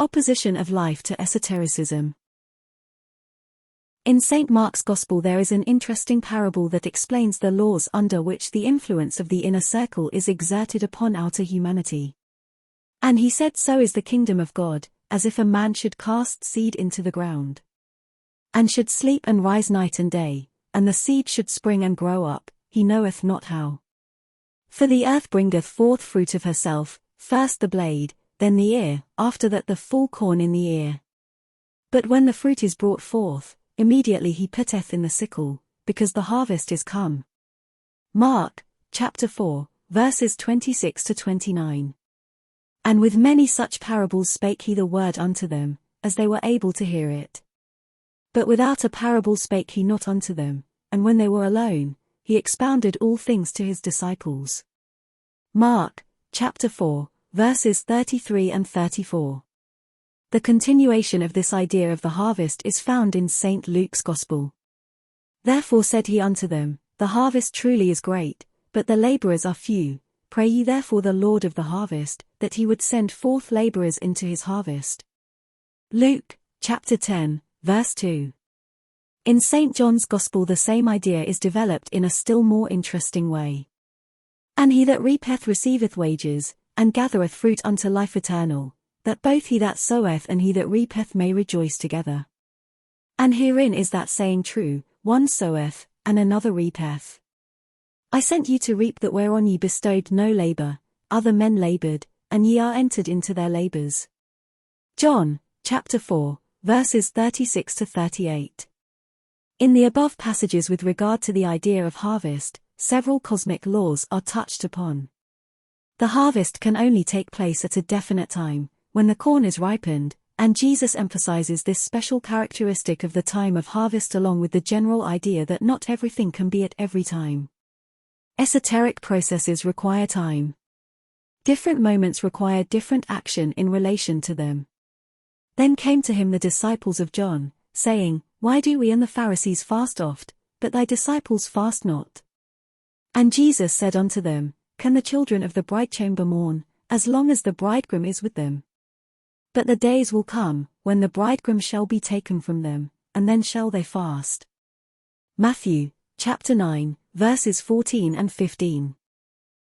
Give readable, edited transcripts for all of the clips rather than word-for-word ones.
Opposition of life to esotericism. In St. Mark's Gospel there is an interesting parable that explains the laws under which the influence of the inner circle is exerted upon outer humanity. And he said, so is the kingdom of God, as if a man should cast seed into the ground, and should sleep and rise night and day, and the seed should spring and grow up, he knoweth not how. For the earth bringeth forth fruit of herself, first the blade, then the ear, after that the full corn in the ear. But when the fruit is brought forth, immediately he putteth in the sickle, because the harvest is come. Mark, chapter 4, verses 26 to 29. And with many such parables spake he the word unto them, as they were able to hear it. But without a parable spake he not unto them, and when they were alone, he expounded all things to his disciples. Mark, chapter 4, verses 33 and 34. The continuation of this idea of the harvest is found in St. Luke's Gospel. Therefore said he unto them, the harvest truly is great, but the laborers are few. Pray ye therefore the Lord of the harvest, that he would send forth laborers into his harvest. Luke, chapter 10, verse 2. In St. John's Gospel the same idea is developed in a still more interesting way. And he that reapeth receiveth wages, and gathereth fruit unto life eternal, that both he that soweth and he that reapeth may rejoice together. And herein is that saying true, one soweth, and another reapeth. I sent you to reap that whereon ye bestowed no labour, other men laboured, and ye are entered into their labours. John, chapter 4, verses 36 to 38. In the above passages with regard to the idea of harvest, several cosmic laws are touched upon. The harvest can only take place at a definite time, when the corn is ripened, and Jesus emphasizes this special characteristic of the time of harvest along with the general idea that not everything can be at every time. Esoteric processes require time. Different moments require different action in relation to them. Then came to him the disciples of John, saying, Why do we and the Pharisees fast oft, but thy disciples fast not? And Jesus said unto them, Can the children of the bridechamber mourn, as long as the bridegroom is with them? But the days will come, when the bridegroom shall be taken from them, and then shall they fast. Matthew, chapter 9, verses 14 and 15.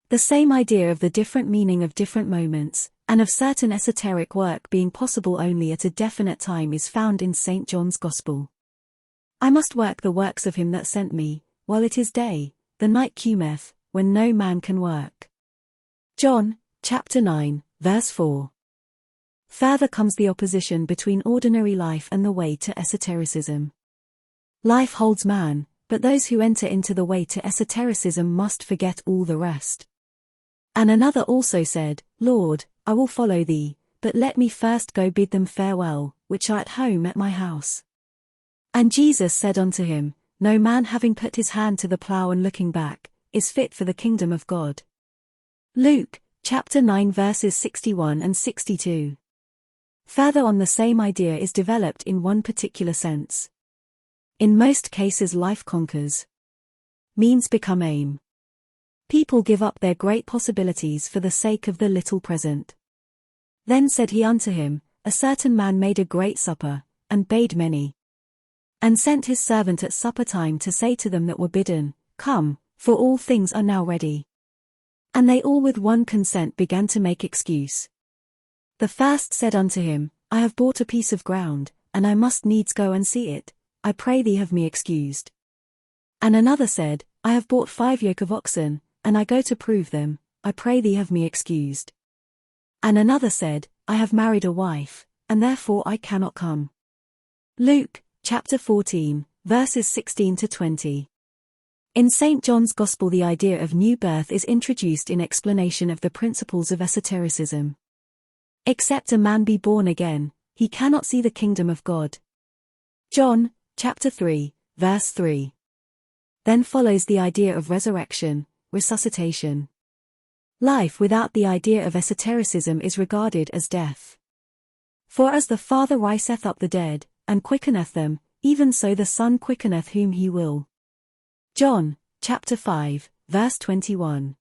The same idea of the different meaning of different moments, and of certain esoteric work being possible only at a definite time is found in St. John's Gospel. I must work the works of him that sent me, while it is day, the night cometh, when no man can work. John, chapter 9, verse 4. Further comes the opposition between ordinary life and the way to esotericism. Life holds man, but those who enter into the way to esotericism must forget all the rest. And another also said, Lord, I will follow thee, but let me first go bid them farewell, which are at home at my house. And Jesus said unto him, No man having put his hand to the plough and looking back, is fit for the kingdom of God. Luke, chapter 9 verses 61 and 62. Further on the same idea is developed in one particular sense. In most cases life conquers. Means become aim. People give up their great possibilities for the sake of the little present. Then said he unto him, A certain man made a great supper, and bade many. And sent his servant at supper time to say to them that were bidden, Come, for all things are now ready. And they all with one consent began to make excuse. The first said unto him, I have bought a piece of ground, and I must needs go and see it, I pray thee have me excused. And another said, I have bought 5 yoke of oxen, and I go to prove them, I pray thee have me excused. And another said, I have married a wife, and therefore I cannot come. Luke, chapter 14, verses 16 to 20. In St. John's Gospel the idea of new birth is introduced in explanation of the principles of esotericism. Except a man be born again, he cannot see the kingdom of God. John, chapter 3, verse 3. Then follows the idea of resurrection, resuscitation. Life without the idea of esotericism is regarded as death. For as the Father riseth up the dead, and quickeneth them, even so the Son quickeneth whom he will. John, chapter 5, verse 21.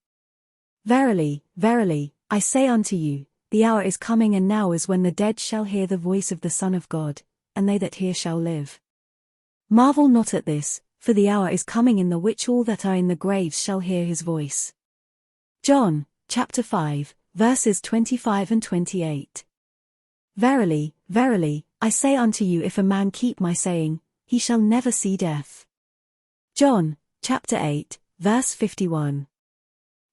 Verily, verily, I say unto you, the hour is coming and now is when the dead shall hear the voice of the Son of God, and they that hear shall live. Marvel not at this, for the hour is coming in the which all that are in the graves shall hear his voice. John, chapter 5, verses 25 and 28. Verily, verily, I say unto you, if a man keep my saying, he shall never see death. John, chapter 8, verse 51.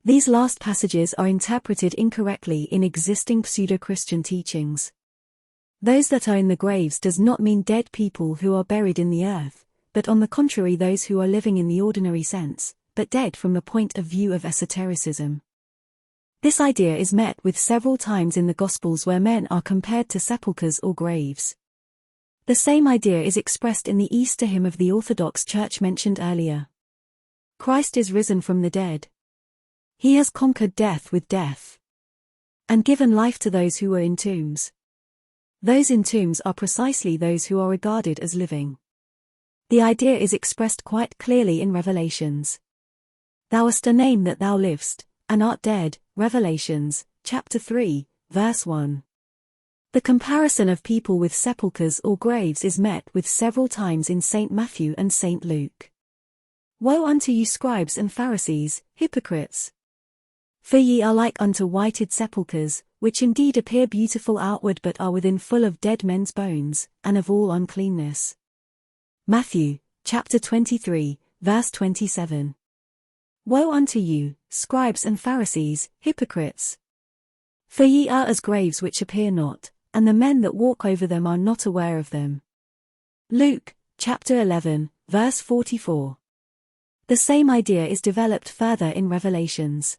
These last passages are interpreted incorrectly in existing pseudo-Christian teachings. Those that are in the graves does not mean dead people who are buried in the earth, but on the contrary those who are living in the ordinary sense, but dead from the point of view of esotericism. This idea is met with several times in the Gospels where men are compared to sepulchres or graves. The same idea is expressed in the Easter hymn of the Orthodox Church mentioned earlier. Christ is risen from the dead. He has conquered death with death, and given life to those who were in tombs. Those in tombs are precisely those who are regarded as living. The idea is expressed quite clearly in Revelations. Thou hast a name that thou livest, and art dead, Revelations, chapter 3, verse 1. The comparison of people with sepulchres or graves is met with several times in St. Matthew and St. Luke. Woe unto you, scribes and Pharisees, hypocrites! For ye are like unto whited sepulchres, which indeed appear beautiful outward but are within full of dead men's bones, and of all uncleanness. Matthew, chapter 23, verse 27. Woe unto you, scribes and Pharisees, hypocrites! For ye are as graves which appear not, and the men that walk over them are not aware of them. Luke, chapter 11, verse 44. The same idea is developed further in Revelations.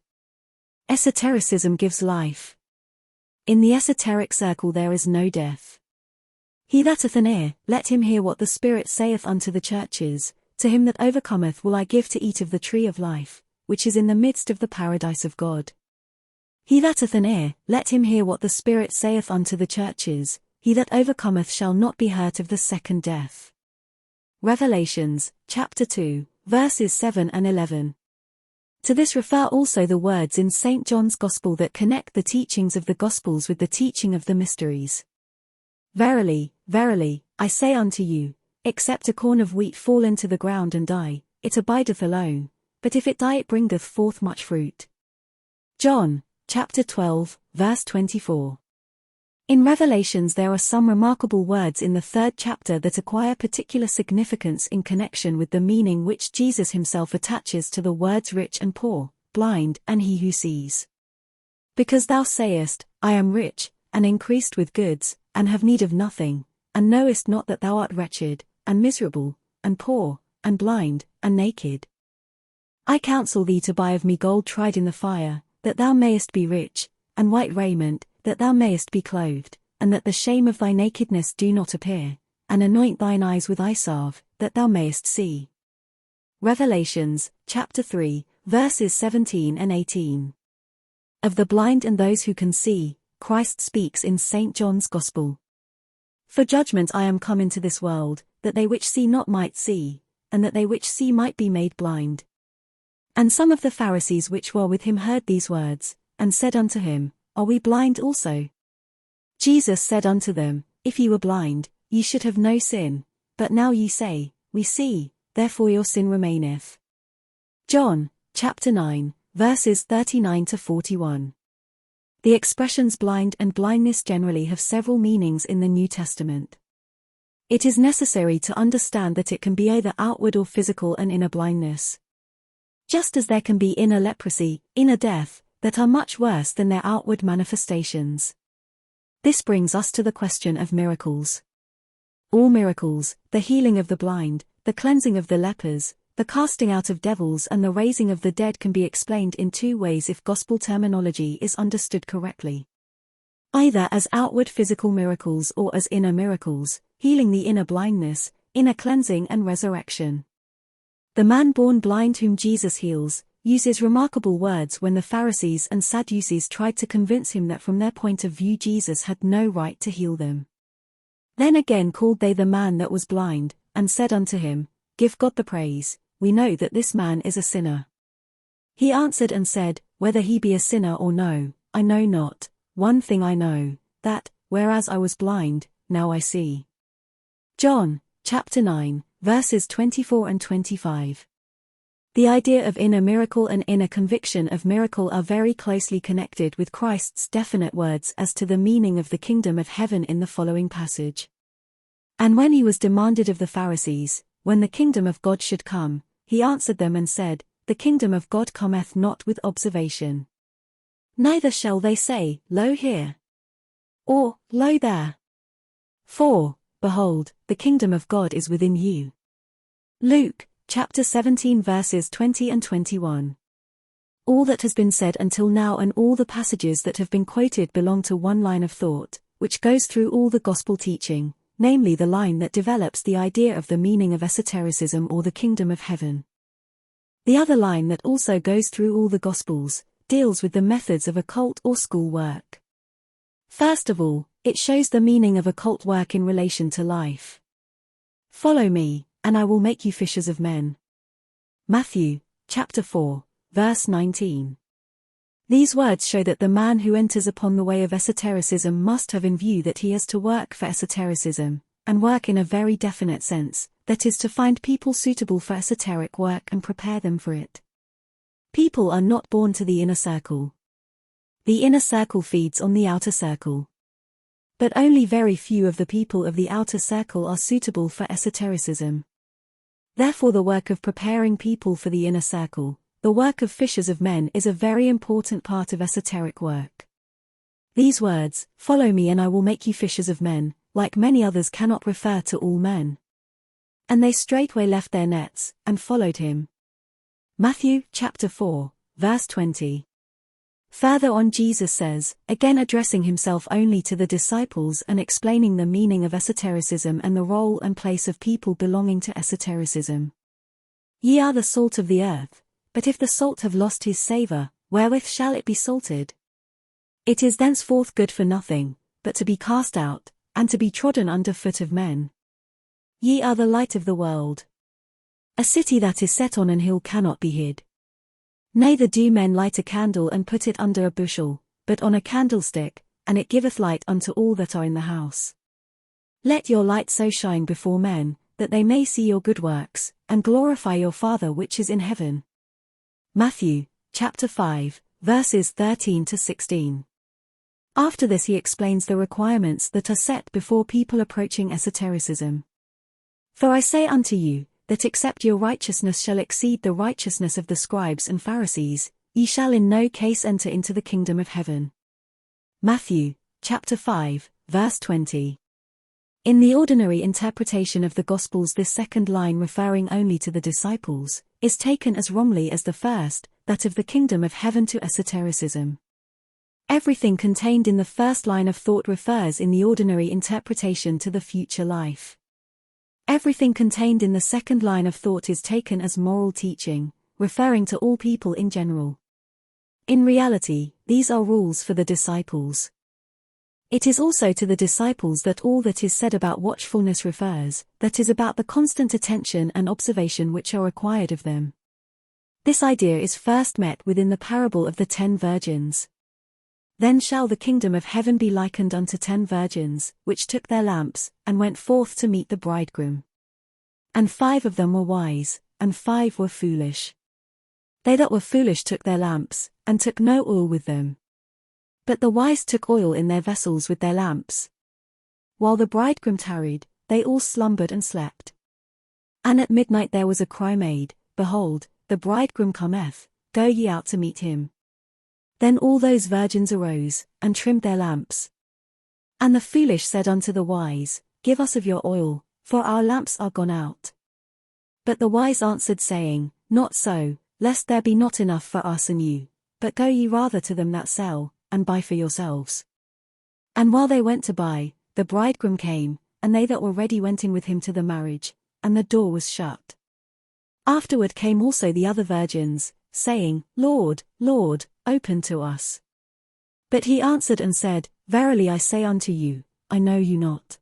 Esotericism gives life. In the esoteric circle there is no death. He that hath an ear, let him hear what the Spirit saith unto the churches. To him that overcometh will I give to eat of the tree of life, which is in the midst of the paradise of God. He that hath an ear, let him hear what the Spirit saith unto the churches. He that overcometh shall not be hurt of the second death. Revelations, chapter 2, verses 7 and 11. To this refer also the words in St. John's Gospel that connect the teachings of the Gospels with the teaching of the mysteries. Verily, verily, I say unto you, except a corn of wheat fall into the ground and die, it abideth alone, but if it die it bringeth forth much fruit. John, chapter 12, verse 24. In Revelations there are some remarkable words in the 3rd chapter that acquire particular significance in connection with the meaning which Jesus himself attaches to the words rich and poor, blind and he who sees. Because thou sayest, I am rich, and increased with goods, and have need of nothing, and knowest not that thou art wretched, and miserable, and poor, and blind, and naked. I counsel thee to buy of me gold tried in the fire, that thou mayest be rich, and white raiment, that thou mayest be clothed, and that the shame of thy nakedness do not appear, and anoint thine eyes with eye salve, that thou mayest see. Revelations, chapter 3, verses 17 and 18. Of the blind and those who can see, Christ speaks in St. John's Gospel. For judgment I am come into this world, that they which see not might see, and that they which see might be made blind. And some of the Pharisees which were with him heard these words, and said unto him, Are we blind also? Jesus said unto them, If ye were blind, ye should have no sin, but now ye say, We see, therefore your sin remaineth. John, chapter 9, verses 39 to 41. The expressions blind and blindness generally have several meanings in the New Testament. It is necessary to understand that it can be either outward or physical and inner blindness. Just as there can be inner leprosy, inner death, that are much worse than their outward manifestations. This brings us to the question of miracles. All miracles, the healing of the blind, the cleansing of the lepers, the casting out of devils and the raising of the dead can be explained in two ways if gospel terminology is understood correctly. Either as outward physical miracles or as inner miracles, healing the inner blindness, inner cleansing and resurrection. The man born blind whom Jesus heals, uses remarkable words when the Pharisees and Sadducees tried to convince him that from their point of view Jesus had no right to heal them. Then again called they the man that was blind, and said unto him, Give God the praise, we know that this man is a sinner. He answered and said, Whether he be a sinner or no, I know not, one thing I know, that, whereas I was blind, now I see. John, chapter 9, verses 24 and 25. The idea of inner miracle and inner conviction of miracle are very closely connected with Christ's definite words as to the meaning of the kingdom of heaven in the following passage. And when he was demanded of the Pharisees, when the kingdom of God should come, he answered them and said, The kingdom of God cometh not with observation. Neither shall they say, Lo here, or, Lo there. For, behold, the kingdom of God is within you. Luke, chapter 17 verses 20 and 21. All that has been said until now and all the passages that have been quoted belong to one line of thought, which goes through all the gospel teaching, namely the line that develops the idea of the meaning of esotericism or the kingdom of heaven. The other line that also goes through all the gospels, deals with the methods of occult or school work. First of all, it shows the meaning of occult work in relation to life. Follow me, and I will make you fishers of men. Matthew, chapter 4, verse 19. These words show that the man who enters upon the way of esotericism must have in view that he has to work for esotericism, and work in a very definite sense, that is to find people suitable for esoteric work and prepare them for it. People are not born to the inner circle. The inner circle feeds on the outer circle. But only very few of the people of the outer circle are suitable for esotericism. Therefore the work of preparing people for the inner circle, the work of fishers of men, is a very important part of esoteric work. These words, follow me and I will make you fishers of men, like many others cannot refer to all men. And they straightway left their nets, and followed him. Matthew, chapter 4, verse 20. Further on Jesus says, again addressing himself only to the disciples and explaining the meaning of esotericism and the role and place of people belonging to esotericism. Ye are the salt of the earth, but if the salt have lost his savour, wherewith shall it be salted? It is thenceforth good for nothing, but to be cast out, and to be trodden under foot of men. Ye are the light of the world. A city that is set on an hill cannot be hid. Neither do men light a candle and put it under a bushel, but on a candlestick, and it giveth light unto all that are in the house. Let your light so shine before men, that they may see your good works, and glorify your Father which is in heaven. Matthew, chapter 5, verses 13 to 16. After this he explains the requirements that are set before people approaching esotericism. For I say unto you, that except your righteousness shall exceed the righteousness of the scribes and Pharisees, ye shall in no case enter into the kingdom of heaven. Matthew, chapter 5, verse 20. In the ordinary interpretation of the Gospels, this second line, referring only to the disciples, is taken as wrongly as the first, that of the kingdom of heaven to esotericism. Everything contained in the first line of thought refers in the ordinary interpretation to the future life. Everything contained in the second line of thought is taken as moral teaching, referring to all people in general. In reality, these are rules for the disciples. It is also to the disciples that all that is said about watchfulness refers, that is about the constant attention and observation which are required of them. This idea is first met within the parable of the 10 virgins. Then shall the kingdom of heaven be likened unto 10 virgins, which took their lamps, and went forth to meet the bridegroom. And 5 of them were wise, and 5 were foolish. They that were foolish took their lamps, and took no oil with them. But the wise took oil in their vessels with their lamps. While the bridegroom tarried, they all slumbered and slept. And at midnight there was a cry made, Behold, the bridegroom cometh, go ye out to meet him. Then all those virgins arose, and trimmed their lamps. And the foolish said unto the wise, Give us of your oil, for our lamps are gone out. But the wise answered, saying, Not so, lest there be not enough for us and you, but go ye rather to them that sell, and buy for yourselves. And while they went to buy, the bridegroom came, and they that were ready went in with him to the marriage, and the door was shut. Afterward came also the other virgins, saying, Lord, Lord, open to us. But he answered and said, Verily I say unto you, I know you not.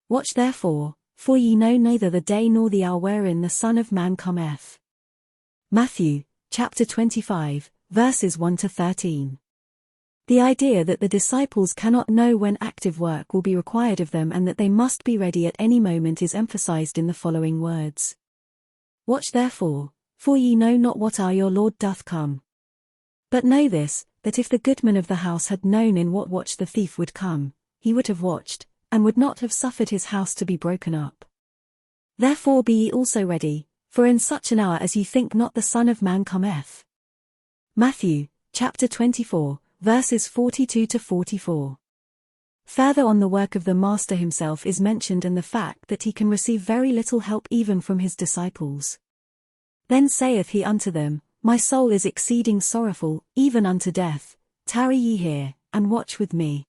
Watch therefore, for ye know neither the day nor the hour wherein the Son of Man cometh. Matthew, chapter 25, verses 1 to 13. The idea that the disciples cannot know when active work will be required of them and that they must be ready at any moment is emphasized in the following words. Watch therefore, for ye know not what hour your Lord doth come. But know this, that if the goodman of the house had known in what watch the thief would come, he would have watched, and would not have suffered his house to be broken up. Therefore be ye also ready, for in such an hour as ye think not the Son of Man cometh. Matthew, chapter 24, verses 42 to 44. Further on, the work of the Master himself is mentioned and the fact that he can receive very little help even from his disciples. Then saith he unto them, My soul is exceeding sorrowful, even unto death, tarry ye here, and watch with me.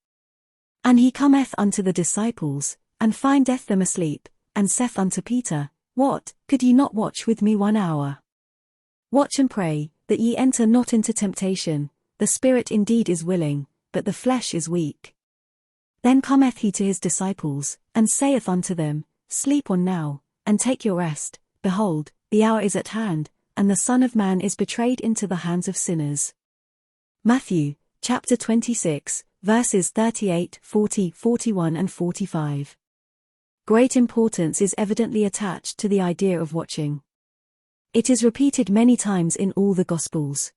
And he cometh unto the disciples, and findeth them asleep, and saith unto Peter, What, could ye not watch with me 1 hour? Watch and pray, that ye enter not into temptation. The spirit indeed is willing, but the flesh is weak. Then cometh he to his disciples, and saith unto them, Sleep on now, and take your rest. Behold, the hour is at hand, and the Son of Man is betrayed into the hands of sinners. Matthew, chapter 26, verses 38, 40, 41 and 45. Great importance is evidently attached to the idea of watching. It is repeated many times in all the Gospels.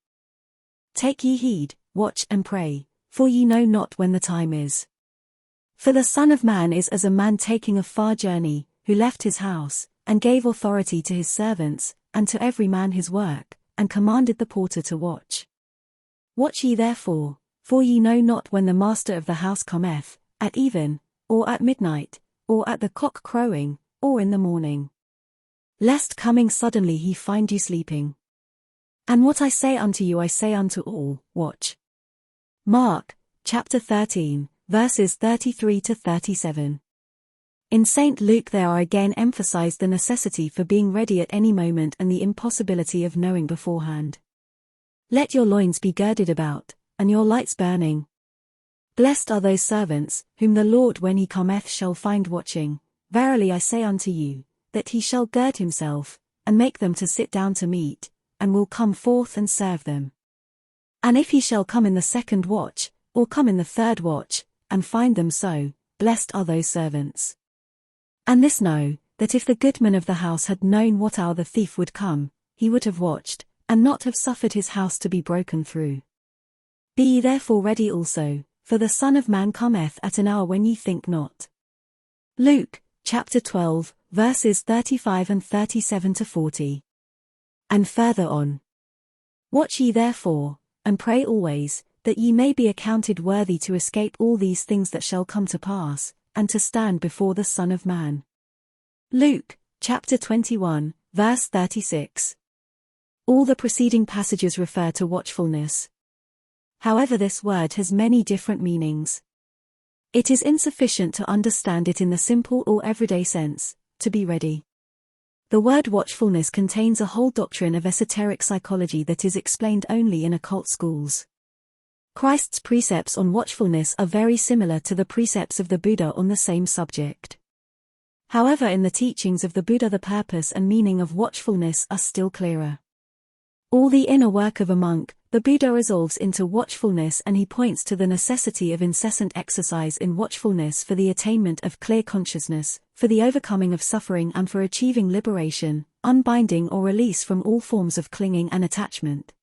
Take ye heed, watch and pray, for ye know not when the time is. For the Son of Man is as a man taking a far journey, who left his house, and gave authority to his servants, and to every man his work, and commanded the porter to watch. Watch ye therefore, for ye know not when the master of the house cometh, at even, or at midnight, or at the cock crowing, or in the morning. Lest coming suddenly he find you sleeping. And what I say unto you I say unto all, watch. Mark, chapter 13, verses 33 to 37. In St. Luke there are again emphasized the necessity for being ready at any moment and the impossibility of knowing beforehand. Let your loins be girded about, and your lights burning. Blessed are those servants, whom the Lord when he cometh shall find watching. Verily I say unto you, that he shall gird himself, and make them to sit down to meat, and will come forth and serve them. And if he shall come in the 2nd watch, or come in the 3rd watch, and find them so, blessed are those servants. And this know, that if the goodman of the house had known what hour the thief would come, he would have watched, and not have suffered his house to be broken through. Be ye therefore ready also, for the Son of Man cometh at an hour when ye think not. Luke, chapter 12, verses 35 and 37 to 40. And further on. Watch ye therefore, and pray always, that ye may be accounted worthy to escape all these things that shall come to pass, and to stand before the Son of Man. Luke, chapter 21, verse 36. All the preceding passages refer to watchfulness. However, this word has many different meanings. It is insufficient to understand it in the simple or everyday sense, to be ready. The word watchfulness contains a whole doctrine of esoteric psychology that is explained only in occult schools. Christ's precepts on watchfulness are very similar to the precepts of the Buddha on the same subject. However, in the teachings of the Buddha the purpose and meaning of watchfulness are still clearer. All the inner work of a monk, the Buddha resolves into watchfulness, and he points to the necessity of incessant exercise in watchfulness for the attainment of clear consciousness, for the overcoming of suffering and for achieving liberation, unbinding or release from all forms of clinging and attachment.